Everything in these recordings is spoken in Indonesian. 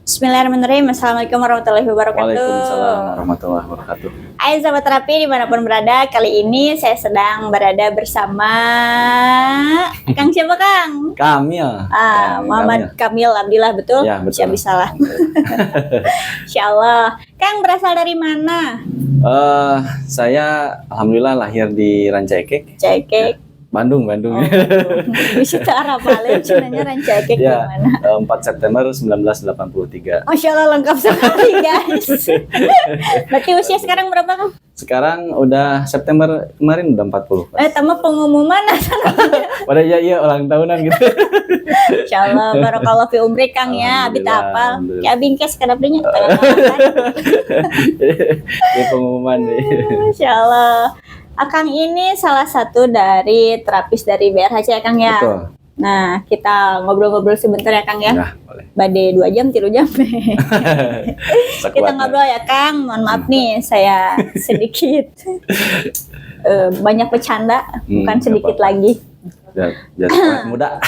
Bismillahirrahmanirrahim. Assalamualaikum warahmatullahi wabarakatuh. Waalaikumsalam warahmatullahi wabarakatuh. Hai sahabat terapi dimanapun berada, kali ini saya sedang berada bersama Kang siapa Kang? Kamil. Muhammad Kamil, alhamdulillah betul? Ya, betul. Bisa lah. Insya Allah. Kang berasal dari mana? Saya alhamdulillah lahir di Rancaikek. Cekek. Bandung. Bisa Arab Bali, cenanya Rancaikek Ya, gimana? 4 September 1983. Masya Allah lengkap sekali guys. Berarti usia sekarang berapa Kang? Sekarang udah September kemarin udah 40. Tambah pengumuman. Pada iya ulang tahunan gitu. Insya Allah, barakallah fi umri Kang ya, abis Alhamdulillah, apal. alhamdulillah. Kayak bingkes kadapinya. Ini pengumuman nih. Insya Allah. Akang ini salah satu dari terapis dari BRHC ya Kang ya. Betul. Nah, kita ngobrol-ngobrol sebentar ya Kang ya. Nah, boleh. Bade 2 jam, 3 jam. Kita Sekuatnya. ngobrol ya Kang. Mohon maaf nih, saya sedikit banyak bercanda, bukan nggak sedikit apa-apa. lagi. Biar awet muda.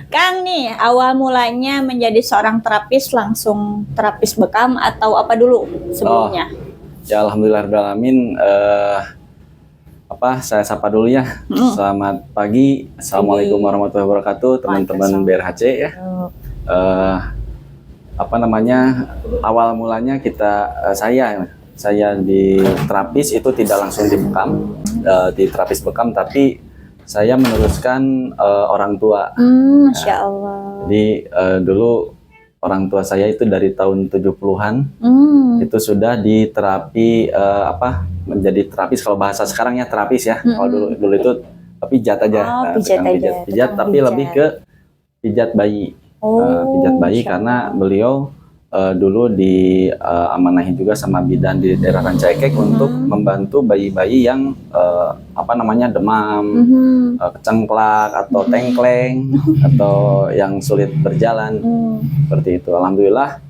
Kang nih, awal mulanya menjadi seorang terapis langsung terapis bekam atau apa dulu sebelumnya? Ya alhamdulillah rabbil alamin. Saya sapa dulu ya. Selamat pagi. Assalamualaikum warahmatullahi wabarakatuh, teman-teman BRHC ya. Awal mulanya saya di terapis itu tidak langsung di bekam, di terapis bekam, tapi saya meneruskan orang tua. Masya Allah. Jadi dulu orang tua saya itu dari tahun 70-an itu sudah di terapi menjadi terapis, kalau bahasa sekarang ya terapis ya. Kalau dulu itu pijat aja. Pijat tukang aja. Pijat tapi Tukang lebih pijat. ke pijat bayi. Pijat bayi Masya karena Allah. beliau dulu diamanahi juga sama bidan di daerah Rancaikek untuk membantu bayi-bayi yang demam, kecengklak atau tengkleng atau yang sulit berjalan seperti itu. Alhamdulillah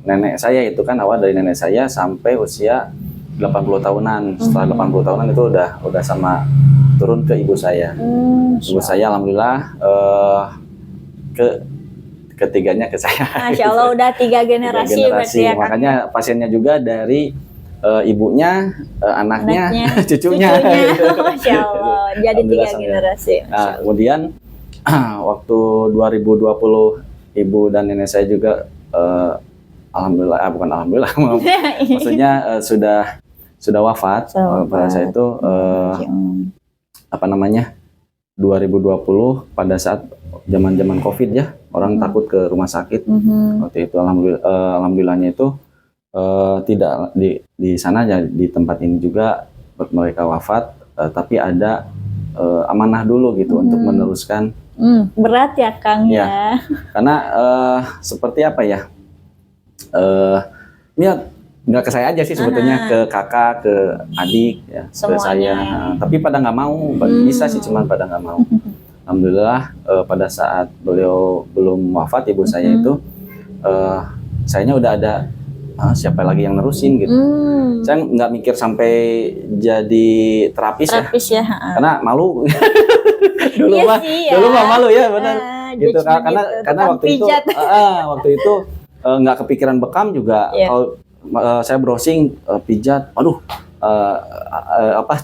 nenek saya itu kan awal dari nenek saya sampai usia 80 tahunan. Setelah 80 tahunan itu udah sama turun ke ibu saya. Ibu saya alhamdulillah ketiganya ke saya. Masya Allah udah 3 generasi, berarti ya Kang. Makanya pasiennya juga dari ibunya, anaknya, cucunya. Masya Allah, jadi 3 Alhamdulillah, generasi. Nah, kemudian waktu 2020 ibu dan nenek saya juga alhamdulillah, bukan alhamdulillah, maksudnya sudah wafat. Pada saya itu 2020 pada saat zaman Covid ya, orang takut ke rumah sakit. Waktu itu alhamdulillahnya itu tidak di sana ya, di tempat ini juga mereka wafat, tapi ada amanah dulu gitu untuk meneruskan. Berat ya Kang ya. Karena seperti apa ya? Ya nggak ke saya aja sih sebetulnya, ke kakak, ke adik, ya, ke saya. Tapi pada nggak mau, bisa sih, cuman pada nggak mau. Alhamdulillah pada saat beliau belum wafat, ibu saya itu, sayanya udah ada siapa lagi yang nerusin gitu. Saya nggak mikir sampai jadi terapis ya. Karena malu. Dulu mah malu ya, benar. Gitu karena waktu itu nggak kepikiran bekam juga. Kalau saya browsing pijat,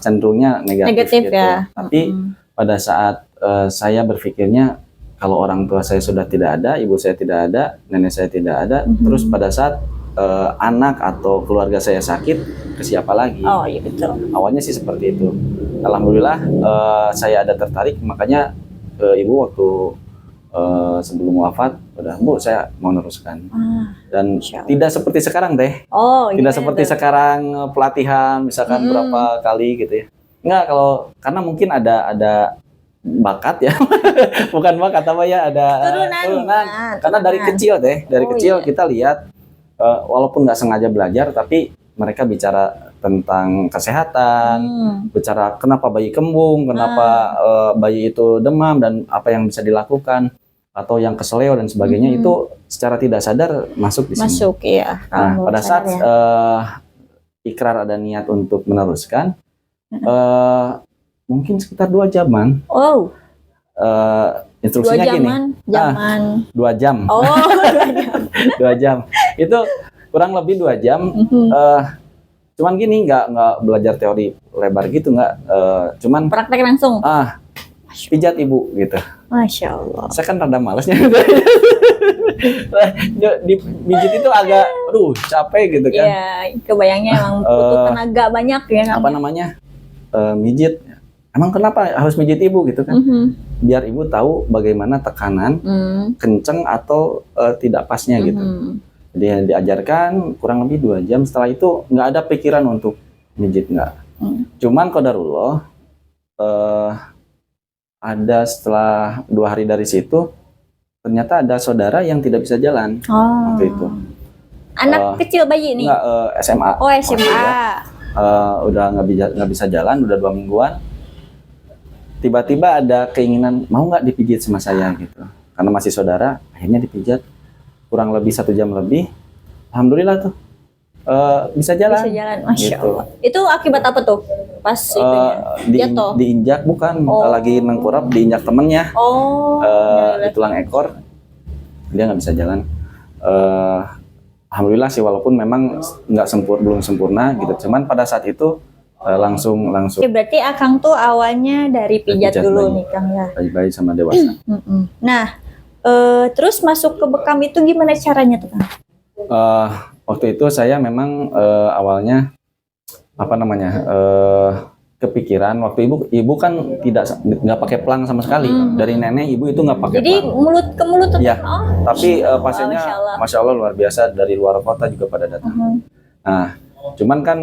cenderungnya negatif gitu. Ya. Tapi pada saat saya berpikirnya kalau orang tua saya sudah tidak ada, ibu saya tidak ada, nenek saya tidak ada, terus pada saat anak atau keluarga saya sakit, ke siapa lagi? Oh iya betul. Awalnya sih seperti itu. Alhamdulillah saya ada tertarik, makanya ibu waktu sebelum wafat, udah Bu saya mau neruskan. Dan tidak seperti sekarang deh. Tidak seperti sekarang pelatihan misalkan berapa kali gitu ya. Enggak, karena mungkin ada bakat ya. Bukan bakat ada turunan. Karena dari kecil kita lihat walaupun nggak sengaja belajar, tapi mereka bicara tentang kesehatan, bicara kenapa bayi kembung, kenapa bayi itu demam dan apa yang bisa dilakukan, atau yang keseleo dan sebagainya, itu secara tidak sadar masuk di sini. Masuk ya. Nah, pada saat ikrar ada niat untuk meneruskan, mungkin sekitar 2 jaman. Oh. Instruksinya gini, Zaman 2 jam. oh 2 jam. Itu kurang lebih 2 jam. Mhm. Cuman gini, nggak belajar teori lebar gitu, nggak. Cuman praktek langsung. pijat ibu gitu. Masya Allah. Saya kan rada malesnya. Di pijit itu agak, aduh capek gitu kan. Iya, kebayangnya emang butuh tenaga banyak ya. Apa namanya? Mijit. Emang kenapa harus mijit ibu gitu kan? Biar ibu tahu bagaimana tekanan, kenceng atau tidak pasnya gitu. Jadi diajarkan kurang lebih 2 jam. Setelah itu nggak ada pikiran untuk mijit, nggak. Cuman qadarullah, ada setelah 2 hari dari situ, ternyata ada saudara yang tidak bisa jalan waktu itu. Anak kecil bayi nih? Enggak, SMA. Oh SMA. Udah nggak bisa jalan, udah 2 mingguan. Tiba-tiba ada keinginan, mau nggak dipijit sama saya gitu. Karena masih saudara, akhirnya dipijat. Kurang lebih 1 jam lebih, alhamdulillah tuh bisa jalan. Bisa jalan, Masya gitu. Allah. Itu akibat apa tuh? Pas jatuh? Diinjak, bukan. Lagi nengkurap, diinjak temennya. Di tulang ekor, dia nggak bisa jalan. Alhamdulillah sih, walaupun memang belum sempurna gitu. Cuman pada saat itu langsung. Oke, berarti Akang tuh awalnya dari pijat dulu nih Kang ya? Bayi sama dewasa. Nah, terus masuk ke bekam itu gimana caranya tuh Kang? Waktu itu saya memang awalnya kepikiran, waktu ibu kan nggak pakai pelang sama sekali. Dari nenek ibu itu nggak pakai pelang. Jadi mulut ke mulut tuh? Iya. Tapi pasiennya Masya Allah luar biasa, dari luar kota juga pada datang. Nah, cuman kan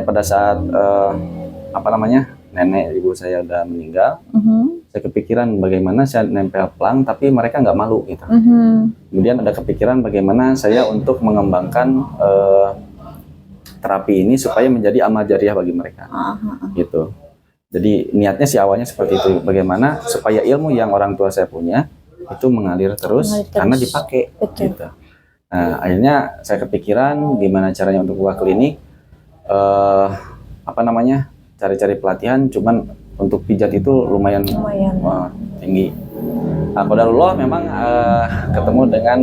pada saat nenek ibu saya udah meninggal, saya kepikiran bagaimana saya nempel pelang tapi mereka nggak malu gitu. Kemudian ada kepikiran bagaimana saya untuk mengembangkan terapi ini supaya menjadi amal jariah bagi mereka, gitu. Jadi niatnya sih awalnya seperti itu, bagaimana supaya ilmu yang orang tua saya punya itu mengalir terus karena dipakai. Gitu. Nah, akhirnya saya kepikiran gimana caranya untuk buka klinik, cari-cari pelatihan. Cuman untuk pijat itu lumayan. Tinggi. Nah, qadarullah memang ketemu dengan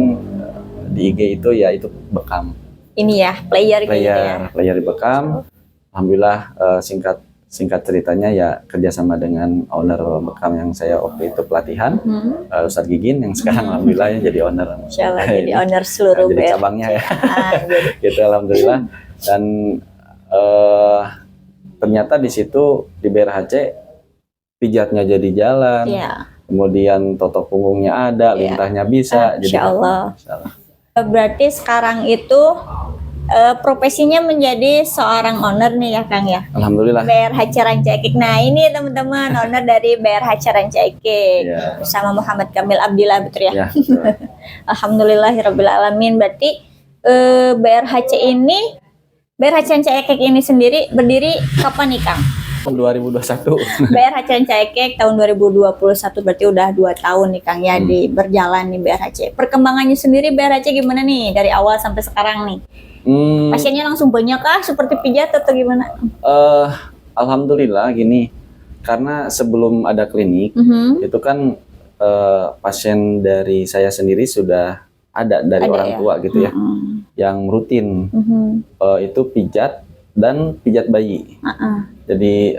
di IG itu, ya itu bekam. Ini ya, player gitu ya. Player di bekam. Alhamdulillah, singkat ceritanya ya kerjasama dengan owner bekam yang saya waktu itu pelatihan, Ustadz Gigin, yang sekarang alhamdulillah ya jadi owner. Insyaallah jadi owner seluruh jadi cabangnya ya. Gitu alhamdulillah. Dan ternyata di situ di BRHC pijatnya jadi jalan. Kemudian totok punggungnya ada, lintahnya bisa. Insyaallah. Berarti sekarang itu profesinya menjadi seorang owner nih ya Kang ya? Alhamdulillah. BRHC Rancaikek. Nah ini teman-teman owner dari BRHC Rancaikek bersama Muhammad Kamil Abdillah, betul ya? Alhamdulillahirrabbilalamin. Berarti BRHC Rancaikek ini sendiri berdiri kapan nih Kang? 2021. BRHC Rancaikek tahun 2021, berarti udah 2 tahun nih Kang ya berjalan nih BRHC. Perkembangannya sendiri BRHC gimana nih dari awal sampai sekarang nih? Pasiennya langsung banyak kah seperti pijat atau gimana? Alhamdulillah gini, karena sebelum ada klinik itu kan pasien dari saya sendiri sudah ada dari orang tua gitu ya, yang rutin itu pijat dan pijat bayi. Jadi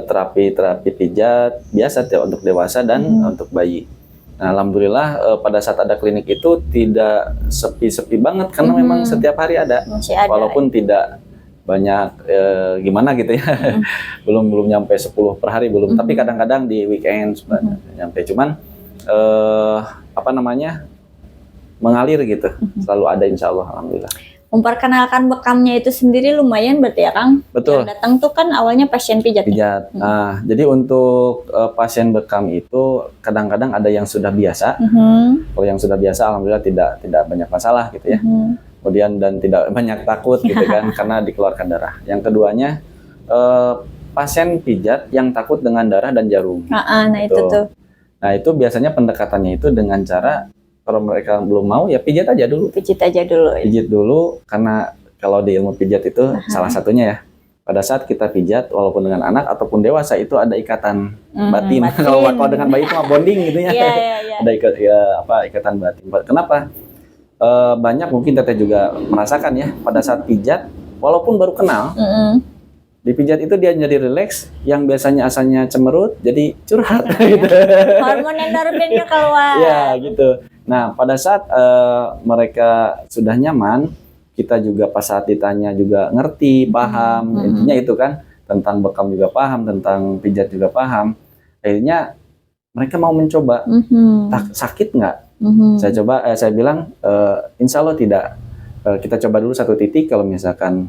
terapi pijat biasa untuk dewasa dan untuk bayi. Nah, alhamdulillah pada saat ada klinik itu tidak sepi-sepi banget karena memang setiap hari ada. Walaupun tidak banyak gimana gitu ya. belum nyampe 10 per hari belum, tapi kadang-kadang di weekend nyampe. Cuman mengalir gitu. Selalu ada insya Allah, alhamdulillah. Memperkenalkan bekamnya itu sendiri lumayan berarti ya Kang? Betul. Yang datang tuh kan awalnya pasien pijat. Nah, jadi untuk pasien bekam itu kadang-kadang ada yang sudah biasa. Kalau yang sudah biasa alhamdulillah tidak banyak masalah gitu ya. Kemudian dan tidak banyak takut gitu kan karena dikeluarkan darah. Yang keduanya pasien pijat yang takut dengan darah dan jarum. Nah itu tuh. Nah itu biasanya pendekatannya itu dengan cara, kalau mereka belum mau ya pijat aja dulu. Pijit aja dulu. Pijit dulu, karena kalau di ilmu pijat itu salah satunya ya, pada saat kita pijat walaupun dengan anak ataupun dewasa itu ada ikatan batin. batin. Kalau dengan bayi itu mah bonding gitu ya. Iya. Ada ikatan batin. Kenapa? Banyak mungkin teteh juga merasakan ya pada saat pijat walaupun baru kenal. Dipijat itu dia jadi rileks, yang biasanya asalnya cemerut jadi curhat gitu. Hormon endorfinnya keluar. Ya gitu. Nah pada saat mereka sudah nyaman, kita juga pas saat ditanya juga ngerti, paham, intinya itu kan tentang bekam juga paham, tentang pijat juga paham. Akhirnya mereka mau mencoba. Sakit nggak? Saya bilang insya Allah tidak. Kita coba dulu satu titik, kalau misalkan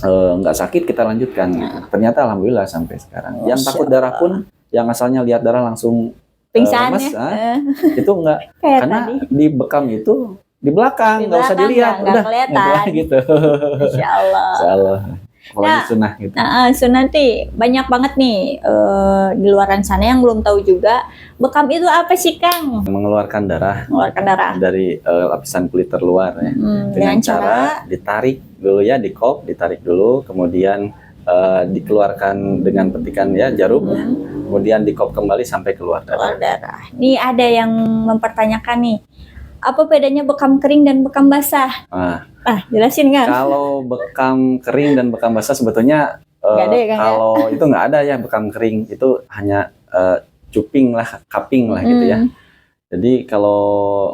nggak sakit kita lanjutkan. Ternyata alhamdulillah sampai sekarang. Yang takut darah pun, yang asalnya lihat darah langsung pingsan lemes, ya. itu enggak. Karena di bekam itu di belakang, nggak usah dilihat, nggak kelihatan gitu. Insya Allah. Apalagi sunnah gitu. Sunnah banyak banget nih di luaran sana yang belum tahu juga. Bekam itu apa sih, Kang? Mengeluarkan darah dari lapisan kulit terluar ya. Dengan cara ditarik dulu ya, ditarik dulu, kemudian dikeluarkan dengan petikan ya jarum, kemudian dikop kembali sampai keluar darah. Nih ada yang mempertanyakan nih, apa bedanya bekam kering dan bekam basah? Jelasin nggak? Kalau bekam kering dan bekam basah sebetulnya kalau itu nggak ada ya. Bekam kering itu hanya cuping lah, cupping lah gitu ya. Jadi kalau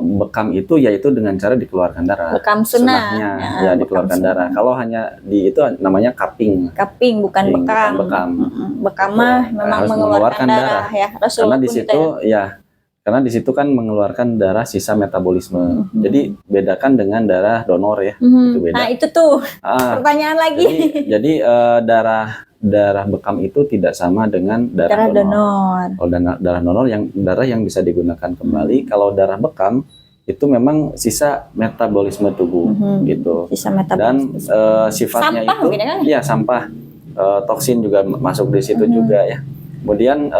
bekam itu yaitu dengan cara dikeluarkan darah. Bekam sunnahnya ya dikeluarkan darah. Kalau hanya itu namanya cupping. Cupping bukan bekam. Bekam mah memang mengeluarkan darah ya. Karena di situ karena di situ kan mengeluarkan darah sisa metabolisme. Jadi bedakan dengan darah donor ya. Itu beda. Nah itu tuh pertanyaan lagi. Jadi darah bekam itu tidak sama dengan darah donor. Kalau darah donor darah yang bisa digunakan kembali. Kalau darah bekam itu memang sisa metabolisme tubuh gitu. Sisa metabolisme. Dan sifatnya sampah, itu ya sampah, toksin juga masuk di situ juga ya. Kemudian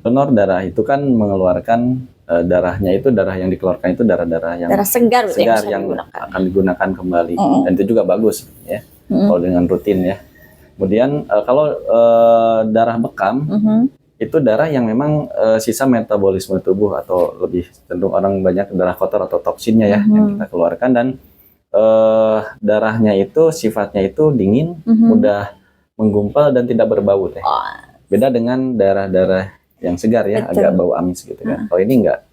donor darah itu kan mengeluarkan darahnya itu, darah yang dikeluarkan itu darah yang segar yang akan digunakan kembali. Dan itu juga bagus ya kalau dengan rutin ya. Kemudian kalau darah bekam itu darah yang memang sisa metabolisme tubuh, atau lebih cenderung orang banyak darah kotor atau toksinnya ya yang kita keluarkan. Dan darahnya itu sifatnya itu dingin, mudah menggumpal dan tidak berbau teh. Beda dengan darah-darah yang segar ya. Betul. Agak bau amis gitu kan. Kalau ini enggak,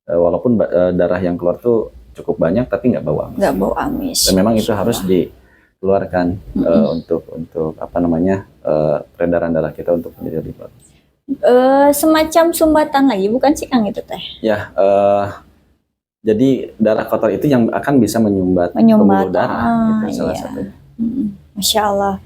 walaupun darah yang keluar tuh cukup banyak tapi enggak bau amis. Enggak bau amis. Dan memang itu harus dikeluarkan untuk apa namanya peredaran darah kita untuk menjadi lebih bagus. Semacam sumbatan lagi bukan sih, Kang, itu teh? Ya, jadi darah kotor itu yang akan bisa menyumbat pembuluh darah, itu salah satunya. Masya Allah.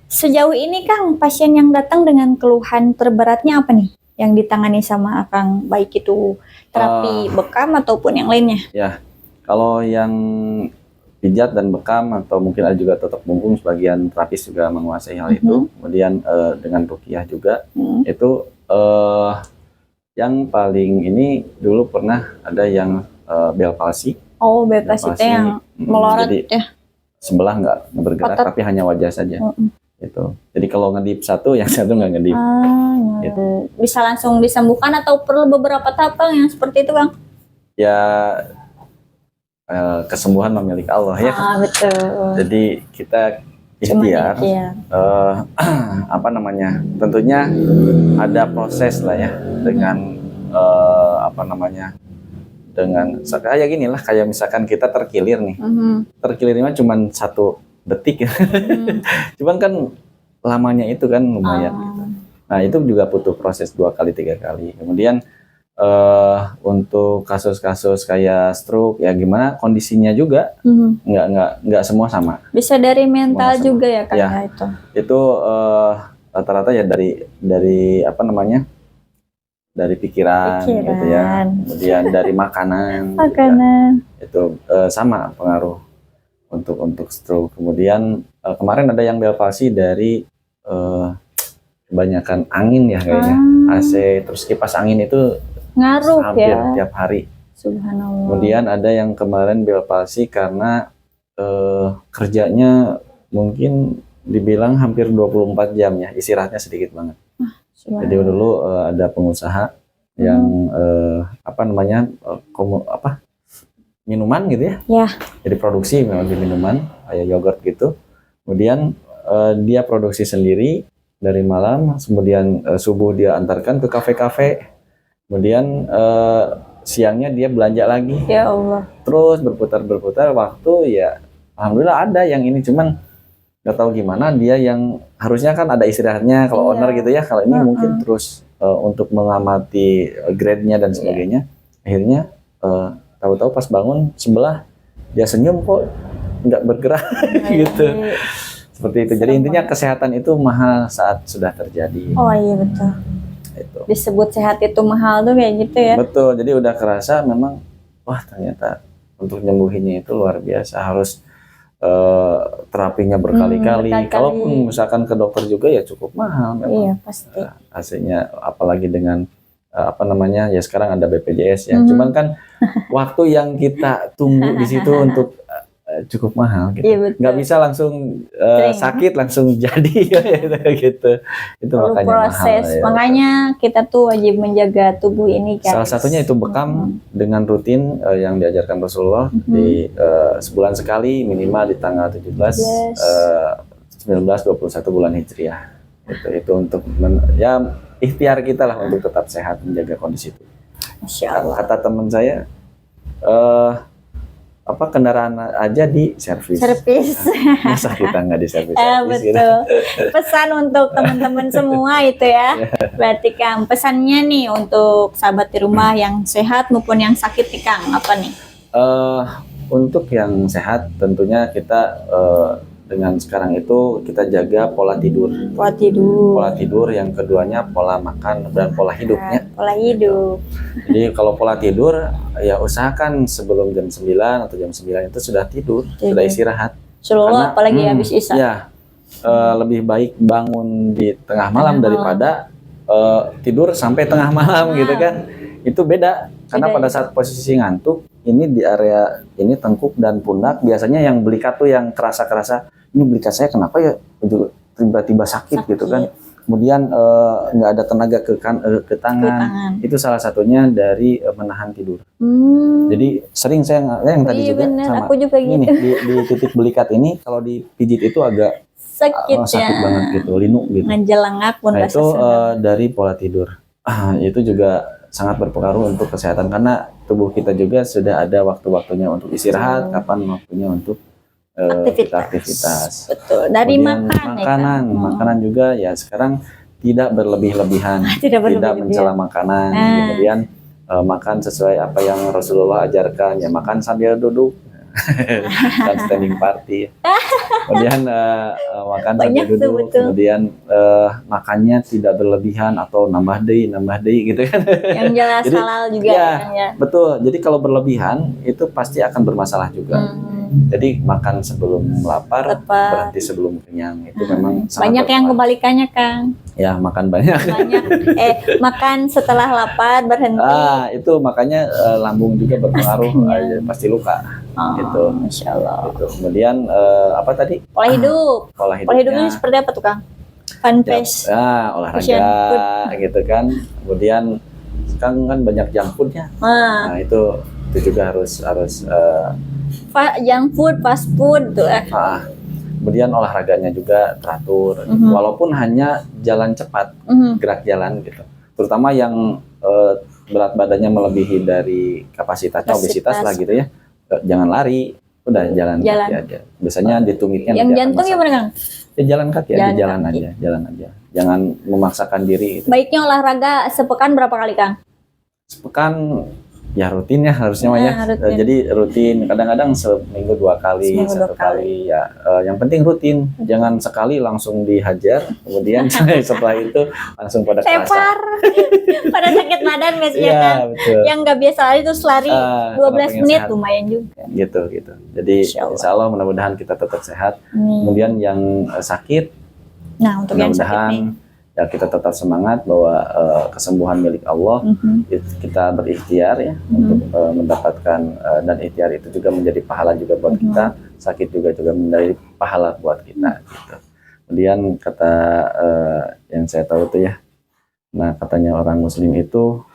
Sejauh ini, Kang, pasien yang datang dengan keluhan terberatnya apa nih yang ditangani sama Akang, baik itu terapi bekam ataupun yang lainnya? Ya, kalau yang pijat dan bekam atau mungkin ada juga totok punggung, sebagian terapis juga menguasai hal itu. Kemudian dengan ruqyah juga itu yang paling ini dulu pernah ada yang Bell palsy. Oh, Bell palsy itu yang melorot ya. Sebelah nggak bergerak tapi hanya wajah saja. Itu. Jadi kalau ngedip satu, yang satu nggak ngedip. Gitu. Bisa langsung disembuhkan atau perlu beberapa tahap yang seperti itu, Bang? Ya kesembuhan milik Allah ya. Betul. Jadi kita ikhtiar. Apa namanya? Tentunya ada proses lah ya dengan apa namanya? Dengan kayak gini lah, kayak misalkan kita terkilir nih. Terkilirnya cuma 1 detik ya. Cuman kan lamanya itu kan lumayan gitu. Nah itu juga butuh proses 2 kali 3 kali. Kemudian untuk kasus-kasus kayak stroke ya gimana kondisinya juga nggak semua sama. Bisa dari mental juga ya Kang ya, itu. Itu rata-rata ya dari apa namanya? Dari pikiran gitu ya. Kemudian dari makanan. Ya, itu sama pengaruh untuk stroke. Kemudian kemarin ada yang Bell palsy dari kebanyakan angin ya kayaknya. AC terus kipas angin itu ngaruh hampir ya tiap hari. Subhanallah. Kemudian ada yang kemarin Bell palsy karena kerjanya mungkin dibilang hampir 24 jam ya, istirahatnya sedikit banget. Jadi dulu ada pengusaha yang apa namanya minuman gitu ya. Ya. Jadi produksi minuman kayak yogurt gitu. Kemudian dia produksi sendiri dari malam, kemudian subuh dia antarkan ke kafe-kafe. Kemudian siangnya dia belanja lagi. Ya Allah. Terus berputar waktu ya. Alhamdulillah ada yang ini, cuman nggak tahu gimana dia yang harusnya kan ada istirahatnya kalau owner gitu ya. Kalau ini mungkin terus untuk mengamati grade-nya dan sebagainya. Akhirnya tahu-tahu pas bangun sebelah dia senyum kok nggak bergerak gitu. Seperti itu. Jadi intinya kesehatan itu mahal saat sudah terjadi. Oh iya betul. Itu. Disebut sehat itu mahal tuh kayak gitu ya. Betul. Jadi udah kerasa memang wah ternyata untuk nyembuhinnya itu luar biasa, harus terapinya berkali-kali. Kalaupun misalkan ke dokter juga ya cukup mahal memang. Iya pasti. Hasilnya apalagi dengan apa namanya ya sekarang ada BPJS ya. Cuman kan waktu yang kita tunggu di situ untuk cukup mahal gitu. Iya, nggak bisa langsung sakit langsung jadi gitu. Itu perlu makanya proses. mahal ya. Makanya kita tuh wajib menjaga tubuh ini guys. Salah satunya itu bekam dengan rutin yang diajarkan Rasulullah di sebulan sekali minimal di tanggal 17, 19, 21 bulan Hijriah. Itu untuk ya ikhtiar kita lah untuk tetap sehat, menjaga kondisi itu. Masya Allah. Kata teman saya kendaraan aja di servis. Masa kita nggak di servis? Betul. Gitu. Pesan untuk teman-teman semua itu ya. Berarti Kang, pesannya nih untuk sahabat di rumah yang sehat maupun yang sakit nih Kang, apa nih? Untuk yang sehat tentunya kita dengan sekarang itu kita jaga pola tidur. Pola tidur, yang keduanya pola makan dan pola hidupnya. Pola hidup. Jadi kalau pola tidur ya usahakan sebelum jam 9 atau jam 9 itu sudah tidur, sudah istirahat. Karena apalagi habis isya. Ya, lebih baik bangun di tengah malam daripada tidur sampai tengah malam gitu kan. Itu beda. Karena pada saat posisi ngantuk ini di area ini tengkuk dan pundak biasanya yang belikat tuh yang kerasa ini belikat saya kenapa ya tiba-tiba sakit gitu kan. Kemudian nggak ada tenaga ke tangan. Itu salah satunya dari menahan tidur. Jadi sering saya yang tadi juga bener. sama aku juga gitu. ini di titik belikat ini kalau dipijit itu agak sakit banget gitu, linu gitu. Ngejelengak pun itu dari pola tidur. Itu juga sangat berpengaruh untuk kesehatan karena tubuh kita juga sudah ada waktu-waktunya untuk istirahat, kapan waktunya untuk aktivitas. Betul. Dari makanan juga ya sekarang tidak berlebih-lebihan, tidak mencela makanan. Kemudian makan sesuai apa yang Rasulullah ajarkan, ya makan sambil duduk. Dan standing party. Kemudian makan sambil duduk, kemudian makannya tidak berlebihan atau nambah deui gitu kan. Yang jelas halal juga ya. Betul. Jadi kalau berlebihan itu pasti akan bermasalah juga. Jadi makan sebelum lapar, berhenti sebelum kenyang. Itu memang banyak yang kebalikannya, Kang. Ya, makan banyak. Makan setelah lapar berhenti. Itu makanya lambung juga berpengaruh, pasti luka. Gitu. Masya Allah. Gitu. Kemudian apa tadi? Pola hidup. Pola hidupnya seperti apa tuh, Kang? Fun-pace. Olahraga gitu kan. Kemudian sekarang kan banyak junk foodnya. Nah, itu juga harus junk food, fast food tuh. Kemudian olahraganya juga teratur, walaupun hanya jalan cepat, gerak jalan gitu. Terutama yang berat badannya melebihi dari kapasitasnya, obesitas lah gitu ya. Jangan lari, udah jalan kaki aja. Biasanya ditumitnya. Yang jantung gimana, Kang? Ya jalan kaki aja, jalan aja. Jangan memaksakan diri. Gitu. Baiknya olahraga sepekan berapa kali, Kang? Sepekan ya rutin ya harusnya jadi rutin, kadang-kadang seminggu 2 kali, 1 kali ya. Yang penting rutin, jangan sekali langsung dihajar kemudian setelah itu langsung pada kerasa pada sakit badan biasanya kan. Yang nggak biasa lari terus lari 12 menit sehat. Lumayan juga gitu. Jadi insya Allah mudah-mudahan kita tetap sehat. Kemudian yang sakit, untuk yang sakit ya kita tetap semangat bahwa kesembuhan milik Allah. Kita berikhtiar ya untuk mendapatkan, dan ikhtiar itu juga menjadi pahala juga buat kita. Sakit juga menjadi pahala buat kita gitu. Kemudian kata yang saya tahu tuh ya, nah katanya orang Muslim itu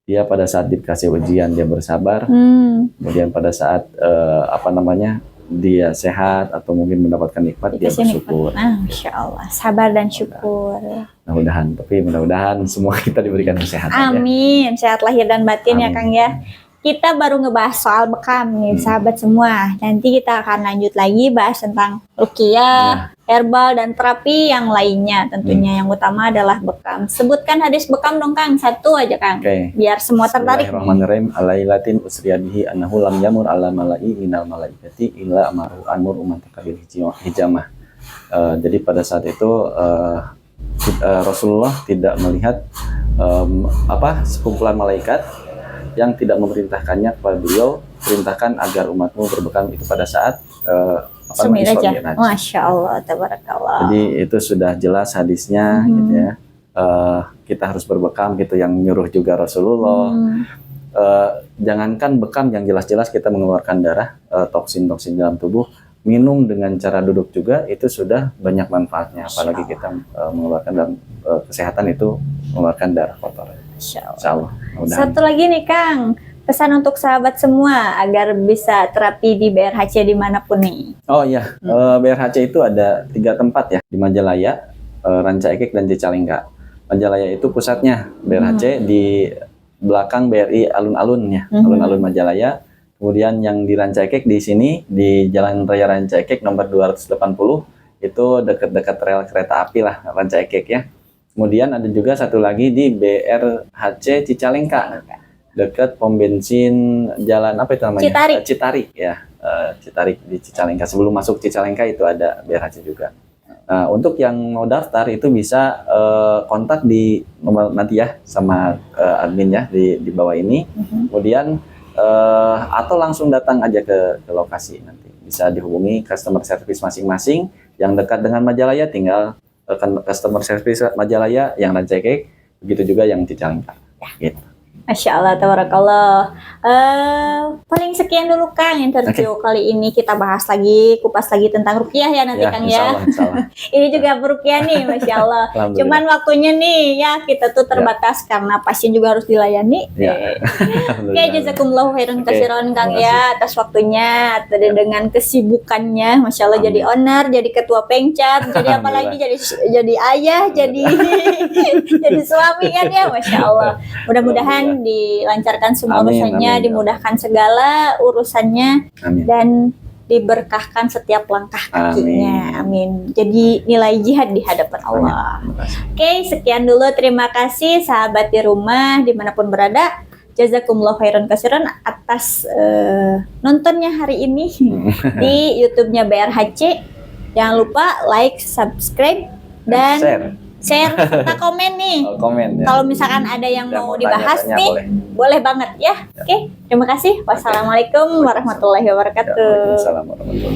dia pada saat dikasih ujian dia bersabar, kemudian pada saat apa namanya dia sehat atau mungkin mendapatkan nikmat dia bersyukur. Masya Allah, sabar dan syukur. Mudah-mudahan semua kita diberikan kesehatan. Amin, sehat lahir dan batin. Amin. Ya Kang ya. Kita baru ngebahas soal bekam nih, sahabat semua. Nanti kita akan lanjut lagi bahas tentang ruqyah, herbal, dan terapi yang lainnya. Tentunya yang utama adalah bekam. Sebutkan hadis bekam dong Kang, satu aja Kang. Biar semua tertarik. Bismillahirrahmanirrahim. Alailatin usriyabihi annahu lam yamur ala malai minal malaikati illa amaru anmur umataka bil hijamah. Jadi pada saat itu Rasulullah tidak melihat sekumpulan malaikat yang tidak memerintahkannya kepada beliau, perintahkan agar umatmu berbekam itu pada saat Mi'raj. Masya Allah, tabarakallah. Jadi itu sudah jelas hadisnya, gitu ya. Kita harus berbekam gitu, yang nyuruh juga Rasulullah. Jangankan bekam yang jelas-jelas kita mengeluarkan darah, toksin-toksin dalam tubuh, minum dengan cara duduk juga itu sudah banyak manfaatnya. Apalagi kita mengeluarkan dalam kesehatan itu mengeluarkan darah kotor. Insya Allah. Satu lagi nih Kang, pesan untuk sahabat semua agar bisa terapi di BRHC dimanapun nih. Oh iya, BRHC itu ada 3 tempat ya, di Majalaya, Rancaekek, dan Cicalengka. Majalaya itu pusatnya BRHC, di belakang BRI alun-alunnya, alun-alun Majalaya. Kemudian yang di Rancaekek di sini, di Jalan Raya Rancaekek nomor 280, itu dekat-dekat rel kereta api lah, Rancaekek ya. Kemudian ada juga satu lagi di BRHC Cicalengka, dekat pom bensin jalan apa itu namanya? Citarik ya, Citarik di Cicalengka. Sebelum masuk Cicalengka itu ada BRHC juga. Nah, untuk yang mau daftar itu bisa kontak di nomor nanti ya sama admin ya di bawah ini. Kemudian atau langsung datang aja ke lokasi, nanti bisa dihubungi customer service masing-masing. Yang dekat dengan Majalaya tinggal customer service Majalaya, yang Rancaekek, begitu juga yang Cicalengka. Gitu. Masya Allah, tabarakallah. Paling sekian dulu Kang interview kali ini. Kita bahas lagi, kupas lagi tentang ruqyah ya nanti Kang ya. Ini juga ruqyah nih, Masya Allah. Cuman waktunya nih ya kita tuh terbatas karena pasien juga harus dilayani. Oke, jazakumullahu khairan katsiran Kang ya atas waktunya, dengan kesibukannya. Masya Allah, jadi owner, jadi ketua pengcat, jadi apalagi jadi ayah, jadi jadi suami kan ya, Masya Allah. Mudah-mudahan dilancarkan semua urusannya, dimudahkan segala urusannya, dan diberkahkan setiap langkah kakinya. Amin. Jadi nilai jihad di hadapan Allah. Oke, sekian dulu. Terima kasih sahabat di rumah dimanapun berada. Jazakumullah khairan katsiran atas nontonnya hari ini di YouTube-nya BRHC. Jangan lupa like, subscribe, dan share serta komen nih. Komen, ya. Kalau misalkan ada yang mau dibahas nih, boleh banget ya. Oke, terima kasih. Wassalamualaikum warahmatullahi wabarakatuh. Waalaikumsalam warahmatullahi wabarakatuh.